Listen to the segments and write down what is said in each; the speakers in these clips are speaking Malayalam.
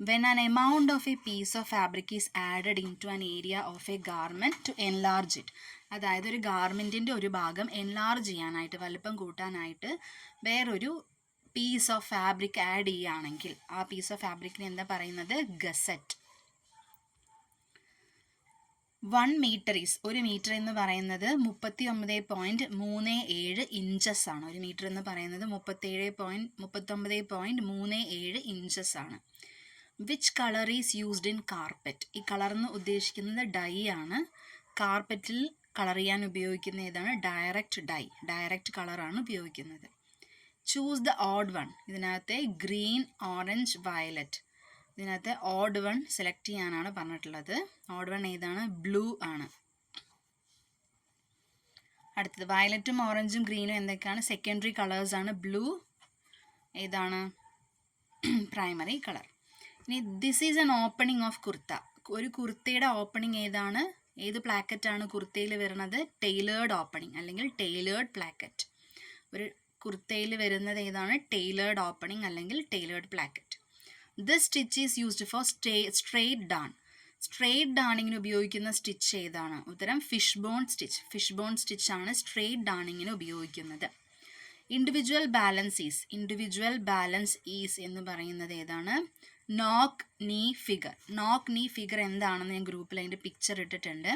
When an amount of a piece of fabric is added into an area of a garment to enlarge it, അതായത് ഒരു ഗാർമെൻറ്റിൻ്റെ ഒരു ഭാഗം എൻലാർജ് ചെയ്യാനായിട്ട്, വലുപ്പം കൂട്ടാനായിട്ട് വേറൊരു പീസ് ഓഫ് ഫാബ്രിക് ആഡ് ചെയ്യുകയാണെങ്കിൽ ആ പീസ് ഓഫ് ഫാബ്രിക്കിന് എന്താ പറയുന്നത്? ഗസറ്റ്. 1 മീറ്റർ ഈസ്, ഒരു മീറ്റർ എന്ന് പറയുന്നത് 39.37 ഇഞ്ചസ് ആണ്. ഒരു മീറ്റർ എന്ന് പറയുന്നത് 39.37 ഇഞ്ചസ് ആണ്. Which colour is used in carpet? ഈ കളർ എന്ന് ഉദ്ദേശിക്കുന്നത് ഡൈ ആണ്. കാർപ്പറ്റിൽ കളർ ചെയ്യാൻ ഉപയോഗിക്കുന്ന ഏതാണ്? ഡയറക്റ്റ് ഡൈ, ഡയറക്റ്റ് കളറാണ് ഉപയോഗിക്കുന്നത്. Choose the odd one. ഇതിനകത്തെ ഗ്രീൻ, ഓറഞ്ച്, വയലറ്റ്, ഇതിനകത്ത് ഓഡ് വൺ സെലക്ട് ചെയ്യാനാണ് പറഞ്ഞിട്ടുള്ളത്. ഓഡ് വൺ ഏതാണ്? ബ്ലൂ ആണ്. അടുത്തത് വയലറ്റും ഓറഞ്ചും ഗ്രീനും എന്തൊക്കെയാണ്? സെക്കൻഡറി കളേഴ്സ് ആണ്. ബ്ലൂ ഏതാണ്? Primary colour. ഇനി this is an opening of kurta. ഒരു കുർത്തയുടെ ഓപ്പണിംഗ് ഏതാണ്? ഏത് പ്ലാക്കറ്റാണ് കുർത്തയിൽ വരുന്നത്? ടൈലേർഡ് ഓപ്പണിംഗ് അല്ലെങ്കിൽ ടൈലേർഡ് പ്ലാക്കറ്റ്. ഒരു കുർത്തയിൽ വരുന്നത് ഏതാണ്? ടൈലേർഡ് ഓപ്പണിംഗ് അല്ലെങ്കിൽ tailored placket. This stitch is used for straight darn. Straight ഡാണിങ്ങിന് ഉപയോഗിക്കുന്ന സ്റ്റിച്ച് ഏതാണ്? ഉത്തരം fish bone stitch. Fish bone സ്റ്റിച്ചാണ് സ്ട്രെയിറ്റ് ഡാണിങ്ങിന് ഉപയോഗിക്കുന്നത്. Individual balance is. Individual balance is എന്ന് പറയുന്നത് ഏതാണ്? നോക്ക് നീ ഫിഗർ. നോക്ക് നീ ഫിഗർ എന്താണെന്ന് ഞാൻ ഗ്രൂപ്പിൽ അതിൻ്റെ പിക്ചർ ഇട്ടിട്ടുണ്ട്.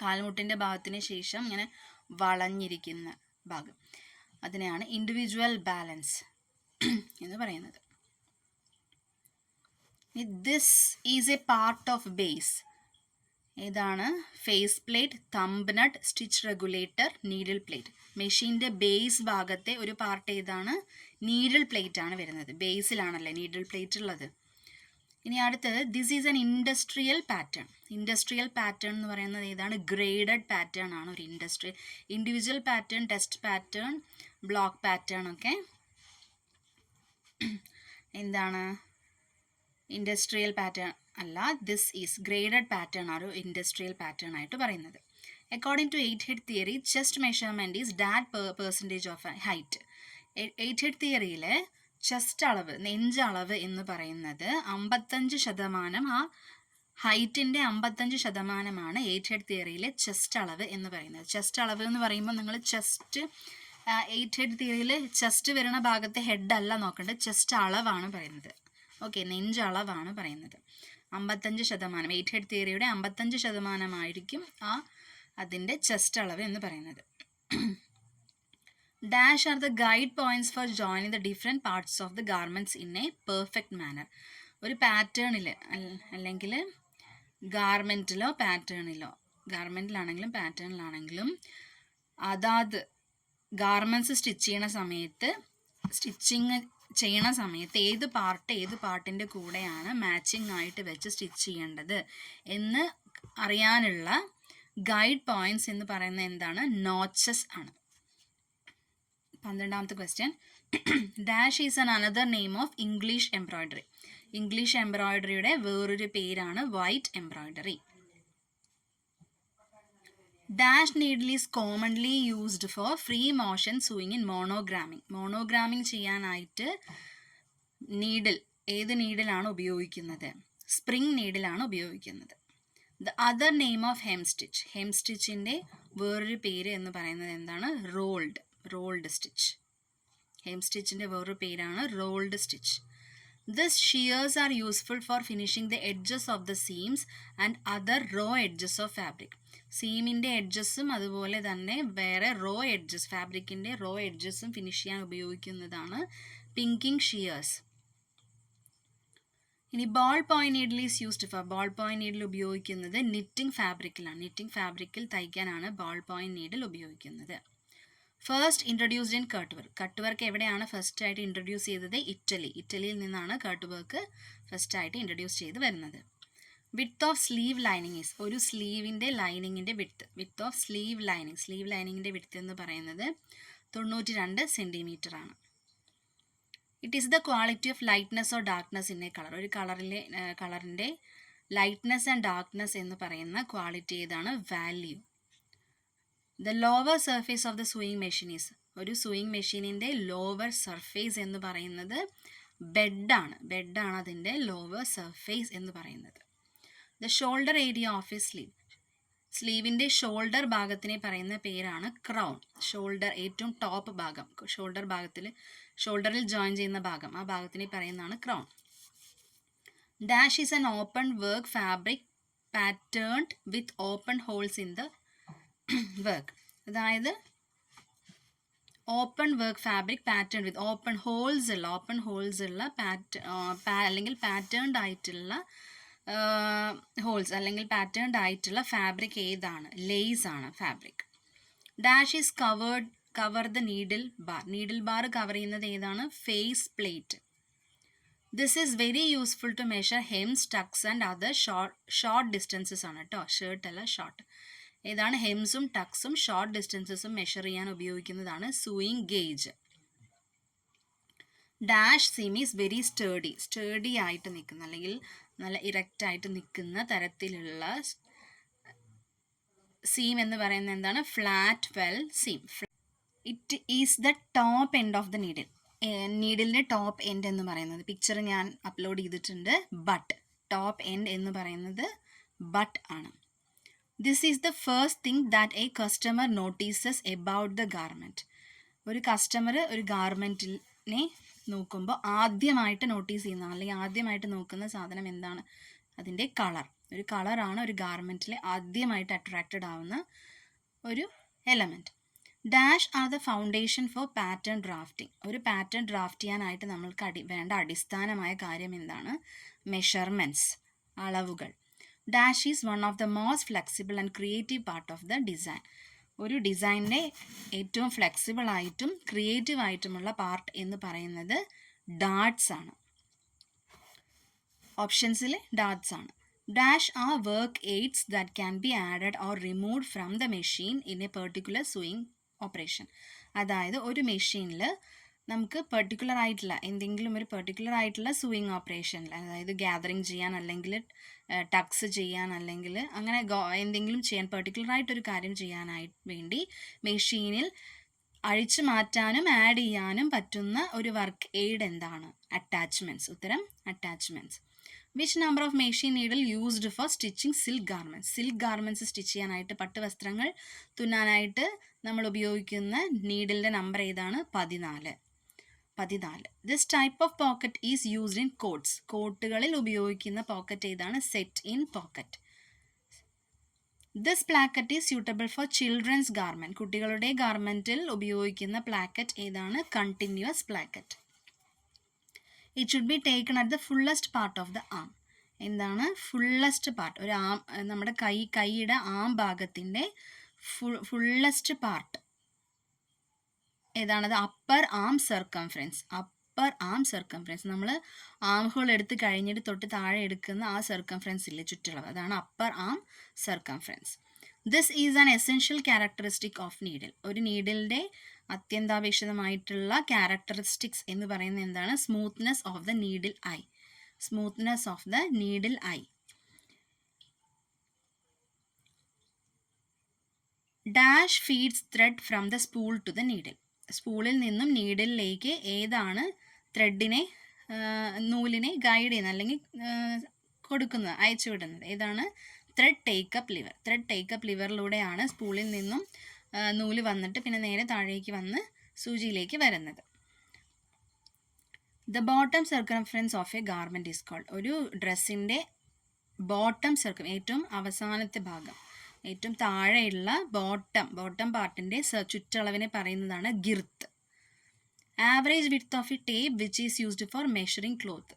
കാൽമുട്ടിൻ്റെ ഭാഗത്തിന് ശേഷം ഇങ്ങനെ വളഞ്ഞിരിക്കുന്ന ഭാഗം, അതിനെയാണ് ഇൻഡിവിജ്വൽ ബാലൻസ് എന്ന് പറയുന്നത്. This is a part of base. ഏതാണ്? Face plate, thumb nut, stitch regulator, needle plate. മെഷീൻ്റെ ബേസ് ഭാഗത്തെ ഒരു പാർട്ട് ഏതാണ്? നീഡിൽ പ്ലേറ്റ് ആണ് വരുന്നത്. ബേസിലാണല്ലേ നീഡിൽ പ്ലേറ്റ് ഉള്ളത്. ഇനി അടുത്തത് this is an industrial pattern. Industrial pattern എന്ന് പറയുന്നത് ഏതാണ്? ഗ്രേഡഡ് പാറ്റേൺ ആണ് ഒരു industrial. Individual pattern, test pattern, block pattern ഒക്കെ എന്താണ്? ഇൻഡസ്ട്രിയൽ പാറ്റേൺ അല്ല. ദിസ് ഈസ് ഗ്രേഡഡ് പാറ്റേൺ ആണ് ഇൻഡസ്ട്രിയൽ പാറ്റേൺ ആയിട്ട് പറയുന്നത്. According to 8 head theory, chest measurement is that percentage of height. 8 head തിയറിയിൽ ചെസ്റ്റ് അളവ്, നെഞ്ചളവ് എന്ന് പറയുന്നത് 55%. ആ ഹൈറ്റിൻ്റെ 55% 8 ഹെഡ് തിയറിയിലെ ചെസ്റ്റ് അളവ് എന്ന് പറയുന്നത്. ചെസ്റ്റ് അളവ് എന്ന് പറയുമ്പോൾ നിങ്ങൾ ചെസ്റ്റ് 8 ഹെഡ് തിയറിയിൽ ചെസ്റ്റ് വരുന്ന ഭാഗത്തെ ഹെഡ് അല്ല നോക്കേണ്ടത്, ചെസ്റ്റ് അളവാണ് പറയുന്നത്. ഓക്കെ, നെഞ്ചളവാണ് പറയുന്നത്. 55%, 8 ഹെഡ് തിയറിയുടെ 55% അതിൻ്റെ ചെസ്റ്റ് അളവ് എന്ന് പറയുന്നത്. Dash are the guide points for joining the different parts of the garments in a perfect manner. ഒരു പാറ്റേണിൽ അല്ലെങ്കിൽ ഗാർമെൻറ്റിലോ ഗാർമെൻറ്റിലാണെങ്കിലും പാറ്റേണിലാണെങ്കിലും അതാത് ഗാർമെൻറ്റ്സ് സ്റ്റിച്ചിങ് ചെയ്യണ സമയത്ത് ഏത് പാർട്ടിൻ്റെ കൂടെയാണ് മാച്ചിങ് ആയിട്ട് വെച്ച് സ്റ്റിച്ച് ചെയ്യേണ്ടത് എന്ന് അറിയാനുള്ള ഗൈഡ് പോയിന്റ്സ് എന്ന് പറയുന്നത് എന്താണ്? നോച്ചസ് ആണ്. 12ാമത്തെ question, dash is an another name of English embroidery. English എംബ്രോയ്ഡറിയുടെ വേറൊരു പേരാണ് white embroidery. Dash needle is commonly used for free motion sewing in monogramming. Monogramming ചെയ്യാനായിട്ട് ഏത് നീഡിലാണ് ഉപയോഗിക്കുന്നത്? സ്പ്രിംഗ് നീഡിലാണ് ഉപയോഗിക്കുന്നത്. The other name of hem stitch. Hem സ്റ്റിച്ചിൻ്റെ വേറൊരു പേര് എന്ന് പറയുന്നത് എന്താണ്? Rolled stitch. ഹെം സ്റ്റിച്ചിൻ്റെ വേറൊരു പേരാണ് rolled stitch. These shears are useful for finishing the edges of the seams and other raw edges of fabric. സീമിൻ്റെ എഡ്ജസും അതുപോലെ തന്നെ വേറെ റോ എഡ്ജസ്, ഫാബ്രിക്കിൻ്റെ റോ എഡ്ജസും ഫിനിഷ് ചെയ്യാൻ ഉപയോഗിക്കുന്നതാണ് പിങ്കിങ് ഷിയേഴ്സ്. ഇനി ball point needle is used four. Ball point needle ഉപയോഗിക്കുന്നത് നിറ്റിംഗ് ഫാബ്രിക്കിലാണ്. നിറ്റിംഗ് ഫാബ്രിക്കിൽ തയ്ക്കാനാണ് ബോൾ പോയിന്റ് നീഡിൽ ഉപയോഗിക്കുന്നത്. First introduced in cut work. Cut work എവിടെയാണ് ഫസ്റ്റായിട്ട് ഇൻട്രൊഡ്യൂസ് ചെയ്തത്? ഇറ്റലിയിൽ നിന്നാണ് കട്ട് വർക്ക് ഫസ്റ്റായിട്ട് ഇൻട്രൊഡ്യൂസ് ചെയ്ത് വരുന്നത്. Width of sleeve lining is. ഒരു സ്ലീവിൻ്റെ ലൈനിങ്ങിൻ്റെ വിഡ്ത്ത് ഓഫ് സ്ലീവ് ലൈനിങ്ങിൻ്റെ വിഡ്ത്ത് എന്ന് പറയുന്നത് 92 സെൻറ്റിമീറ്റർ ആണ്. It is the quality of lightness or darkness in a colour. ഒരു കളറിൻ്റെ ലൈറ്റ്നെസ് ആൻഡ് ഡാർക്ക്നെസ് എന്ന് പറയുന്ന ക്വാളിറ്റി ഏതാണ്? Value. The lower surface of the sewing machine is, ഒരു സൂയിങ് മെഷീനിൻ്റെ ലോവർ സർഫേസ് എന്ന് പറയുന്നത് ബെഡാണ്. ബെഡാണ് അതിൻ്റെ ലോവർ സർഫേസ് എന്ന് പറയുന്നത്. The shoulder area of A sleeve, സ്ലീവിൻ്റെ ഷോൾഡർ ഭാഗത്തിനെ പറയുന്ന പേരാണ് ക്രൗൺ. ഷോൾഡർ ഏറ്റവും ടോപ്പ് ഭാഗം, ഷോൾഡർ ഭാഗത്തിൽ ഷോൾഡറിൽ ജോയിൻ ചെയ്യുന്ന ഭാഗം, ആ ഭാഗത്തിനെ പറയുന്നതാണ് crown. Dash is an open work fabric patterned with open holes in the work. അതായത് open work fabric pattern with open holes ഉള്ള അല്ലെങ്കിൽ പാറ്റേൺഡ് ആയിട്ടുള്ള ഹോൾസ് അല്ലെങ്കിൽ പാറ്റേൺഡ് ആയിട്ടുള്ള ഫാബ്രിക് ഏതാണ്? ലേസ് ആണ് fabric. Dash is cover the needle bar, needle bar cover ചെയ്യുന്നത് ഏതാണ്? Face plate. This is very useful to measure hems, tucks and other short distances ആണ് കേട്ടോ, ഷർട്ട് അല്ല ഷോർട്ട്. ഏതാണ്? ഹെംസും ടക്സും ഷോർട്ട് ഡിസ്റ്റൻസസും മെഷർ ചെയ്യാൻ ഉപയോഗിക്കുന്നതാണ് sewing gauge. Dash seam is very steady ആയിട്ട് നിൽക്കുന്ന അല്ലെങ്കിൽ നല്ല ഇറക്റ്റ് ആയിട്ട് നിൽക്കുന്ന തരത്തിലുള്ള സീം എന്ന് പറയുന്നത് എന്താണ്? Flat fell seam. It is the top end of the needle. നീഡിലിൻ്റെ ടോപ്പ് എൻഡ് എന്ന് പറയുന്നത് പിക്ചർ ഞാൻ അപ്ലോഡ് ചെയ്തിട്ടുണ്ട്. ബട്ട്, ടോപ്പ് എൻഡ് എന്ന് പറയുന്നത് ബട്ട് ആണ്. This is the first thing that A customer notices about the garment. ഒരു കസ്റ്റമർ ഒരു ഗാർമെൻറ്റിനെ നോക്കുമ്പോൾ ആദ്യമായിട്ട് നോട്ടീസ് ചെയ്യുന്ന അല്ലെങ്കിൽ ആദ്യമായിട്ട് നോക്കുന്ന സാധനം എന്താണ്? അതിൻ്റെ കളർ. ഒരു കളറാണ് ഒരു ഗാർമെൻറ്റിൽ ആദ്യമായിട്ട് അട്രാക്റ്റഡ് ആവുന്ന ഒരു element. Dash are the foundation four pattern drafting. ഒരു പാറ്റേൺ ഡ്രാഫ്റ്റ് ചെയ്യാനായിട്ട് നമ്മൾക്ക് വേണ്ട അടിസ്ഥാനമായ കാര്യം എന്താണ്? മെഷർമെൻറ്റ്സ്, അളവുകൾ. Dash is one of the most flexible and creative part of the design. ഒരു ഡിസൈനിൻ്റെ ഏറ്റവും ഫ്ലെക്സിബിൾ ആയിട്ടും ക്രിയേറ്റീവ് ആയിട്ടുമുള്ള പാർട്ട് എന്ന് പറയുന്നത് ഡാർട്സ് ആണ്. ഓപ്ഷൻസിൽ ഡാർട്സ് ആണ്. Dash are work aids that can be added or removed from the machine in a particular sewing operation. അതായത് ഒരു മെഷീനിൽ നമുക്ക് പെർട്ടിക്കുലർ ആയിട്ടുള്ള എന്തെങ്കിലും ഒരു പെർട്ടിക്കുലർ ആയിട്ടുള്ള സൂയിങ് ഓപ്പറേഷനിൽ, അതായത് ഗ്യാതറിങ് ചെയ്യാൻ അല്ലെങ്കിൽ ടക്സ് ചെയ്യാൻ അല്ലെങ്കിൽ അങ്ങനെ എന്തെങ്കിലും ചെയ്യാൻ പെർട്ടിക്കുലർ ആയിട്ടൊരു കാര്യം ചെയ്യാനായിട്ട് വേണ്ടി മെഷീനിൽ അഴിച്ചു മാറ്റാനും ആഡ് ചെയ്യാനും പറ്റുന്ന ഒരു വർക്ക് എയ്ഡ് എന്താണ്? അറ്റാച്ച്മെൻറ്റ്സ്. ഉത്തരം attachments. Which number of machine needle used for stitching silk garments. Silk garments stitch ചെയ്യാനായിട്ട്, പട്ടുവസ്ത്രങ്ങൾ തുന്നാനായിട്ട് നമ്മൾ ഉപയോഗിക്കുന്ന നീഡിലിൻ്റെ നമ്പർ ഏതാണ്? 14. This type of pocket is used in coats. കോട്ടുകളിൽ ഉപയോഗിക്കുന്ന പോക്കറ്റ് ഏതാണ്? Set in pocket. This placket is suitable for children's garment. കുട്ടികളുടെ ഗാർമെൻറ്റിൽ ഉപയോഗിക്കുന്ന പ്ലാക്കറ്റ് ഏതാണ്? Continuous placket. It should be taken at the fullest part of the arm. എന്താണ് ഫുള്ളസ്റ്റ് പാർട്ട്? ഒരു ആം, നമ്മുടെ കൈയുടെ ആം ഭാഗത്തിൻ്റെ ഫുള്ളസ്റ്റ് പാർട്ട് ഏതാണത്? Upper arm circumference. Upper arm circumference. നമ്മൾ ആം ഹോൾ എടുത്ത് കഴിഞ്ഞിട്ട് തൊട്ട് താഴെ എടുക്കുന്ന ആ സർക്കംഫറൻസ് ഇല്ലേ, ചുറ്റളവ്, അതാണ് upper arm circumference. This is an essential characteristic of needle. ഒരു നീഡിലിൻ്റെ അത്യന്താപേക്ഷിതമായിട്ടുള്ള ക്യാരക്ടറിസ്റ്റിക്സ് എന്ന് പറയുന്നത് എന്താണ്? Smoothness of the needle eye. Smoothness of the needle eye. Dash feeds thread from the spool to the needle. സ്പൂളിൽ നിന്നും നീഡിലേക്ക് ഏതാണ് ത്രെഡിനെ, നൂലിനെ ഗൈഡ് ചെയ്യുന്നത് അല്ലെങ്കിൽ കൊടുക്കുന്നത്, അയച്ചു വിടുന്നത്? ഏതാണ്? Thread take up lever. Thread take up ലിവറിലൂടെയാണ് സ്പൂളിൽ നിന്നും നൂല് വന്നിട്ട് പിന്നെ നേരെ താഴേക്ക് വന്ന് സൂചിയിലേക്ക് വരുന്നത്. The bottom circumference of a garment is called. ഒരു ഡ്രസ്സിൻ്റെ ബോട്ടം ഏറ്റവും അവസാനത്തെ ഭാഗം, ഏറ്റവും താഴെയുള്ള ബോട്ടം പാർട്ടിൻ്റെ ചുറ്റളവിനെ പറയുന്നതാണ് ഗിർത്ത്. Average width of A tape which is used for measuring cloth.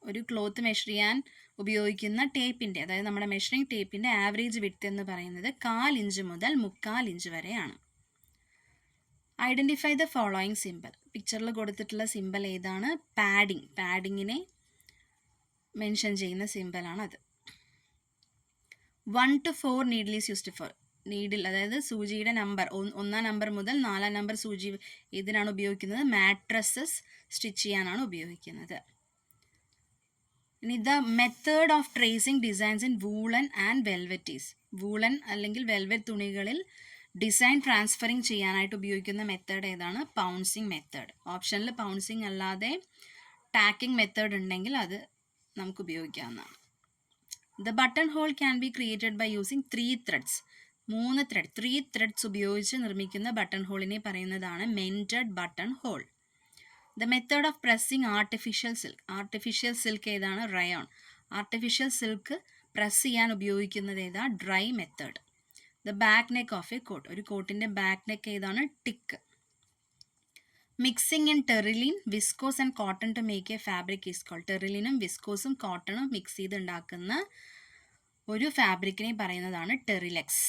ഒരു ക്ലോത്ത് മെഷർ ചെയ്യാൻ ഉപയോഗിക്കുന്ന ടേപ്പിൻ്റെ, അതായത് നമ്മുടെ മെഷറിംഗ് ടേപ്പിൻ്റെ ആവറേജ് വിഡ്ത്ത് എന്ന് പറയുന്നത് 1/4 ഇഞ്ച് മുതൽ 3/4 ഇഞ്ച് വരെയാണ്. Identify the following simple. പിക്ചറിൽ കൊടുത്തിട്ടുള്ള സിമ്പിൾ ഏതാണ്? പാഡിങ്ങിനെ മെൻഷൻ ചെയ്യുന്ന സിമ്പിളാണ് അത്. 1 to 4 needle is used four. Needle അതായത് സൂചിയുടെ നമ്പർ 1 നമ്പർ മുതൽ 4 നമ്പർ സൂചി ഇതിനാണ് ഉപയോഗിക്കുന്നത്? മാട്രസസ് സ്റ്റിച്ച് ചെയ്യാനാണ് ഉപയോഗിക്കുന്നത്. ഇനി the method of tracing designs in woollen and velvet is. Woollen അല്ലെങ്കിൽ വെൽവെറ്റ് തുണികളിൽ ഡിസൈൻ ട്രാൻസ്ഫറിങ് ചെയ്യാനായിട്ട് ഉപയോഗിക്കുന്ന മെത്തേഡ് ഏതാണ്? Pouncing method. ഓപ്ഷനിൽ പൗൺസിങ് അല്ലാതെ ടാക്കിംഗ് മെത്തേഡ് ഉണ്ടെങ്കിൽ അത് നമുക്ക് ഉപയോഗിക്കാവുന്നതാണ്. The button hole can be created by using 3 threads. 3 threads ഉപയോഗിച്ച് നിർമ്മിക്കുന്ന ബട്ടൺ ഹോളിനെ പറയുന്നതാണ് mended button hole. The method of pressing artificial silk. Artificial silk ഏതാണ്? റയോൺ. ആർട്ടിഫിഷ്യൽ സിൽക്ക് പ്രസ് ചെയ്യാൻ ഉപയോഗിക്കുന്നത് ഏതാ? Dry method. The back neck of a coat. ഒരു കോട്ടിൻ്റെ ബാക്ക് നെക്ക് ഏതാണ്? Tick. Mixing in terylene, viscose and cotton to make a fabric is called. ടെറിലിനും വിസ്കോസും കോട്ടണും മിക്സ് ചെയ്ത് ഉണ്ടാക്കുന്ന ഒരു ഫാബ്രിക്കിനെ പറയുന്നതാണ് terylex.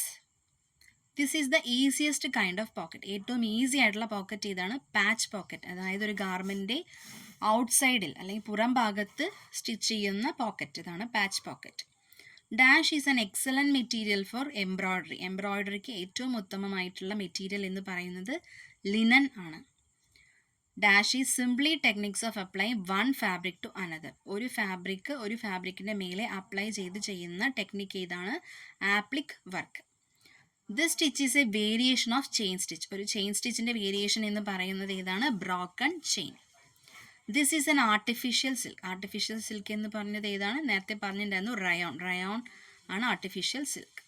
This is the easiest kind of pocket. ഏറ്റവും ഈസി ആയിട്ടുള്ള പോക്കറ്റ് ഏതാണ്? Patch pocket. അതായത് ഒരു ഗാർമെൻറ്റിൻ്റെ ഔട്ട്സൈഡിൽ അല്ലെങ്കിൽ പുറം ഭാഗത്ത് സ്റ്റിച്ച് ചെയ്യുന്ന പോക്കറ്റ്, ഇതാണ് patch pocket. Dash is an excellent material for embroidery. എംബ്രോയ്ഡറിക്ക് ഏറ്റവും ഉത്തമമായിട്ടുള്ള മെറ്റീരിയൽ എന്ന് പറയുന്നത് ലിനൻ ആണ്. Dash is simply techniques of apply one fabric to another. ഒരു ഫാബ്രിക്കിൻ്റെ മേലെ അപ്ലൈ ചെയ്ത് ചെയ്യുന്ന ടെക്നിക്ക് ഏതാണ്? Applique work. This stitch is a variation of chain stitch. ഒരു ചെയിൻ സ്റ്റിച്ചിൻ്റെ വേരിയേഷൻ എന്ന് പറയുന്നത് ഏതാണ്? Broken chain. This is an artificial silk. Artificial silk എന്ന് പറഞ്ഞത് ഏതാണ്? നേരത്തെ പറഞ്ഞിട്ടുണ്ടായിരുന്നു റയോൺ. റയോൺ ആണ് ആർട്ടിഫിഷ്യൽ സിൽക്ക്.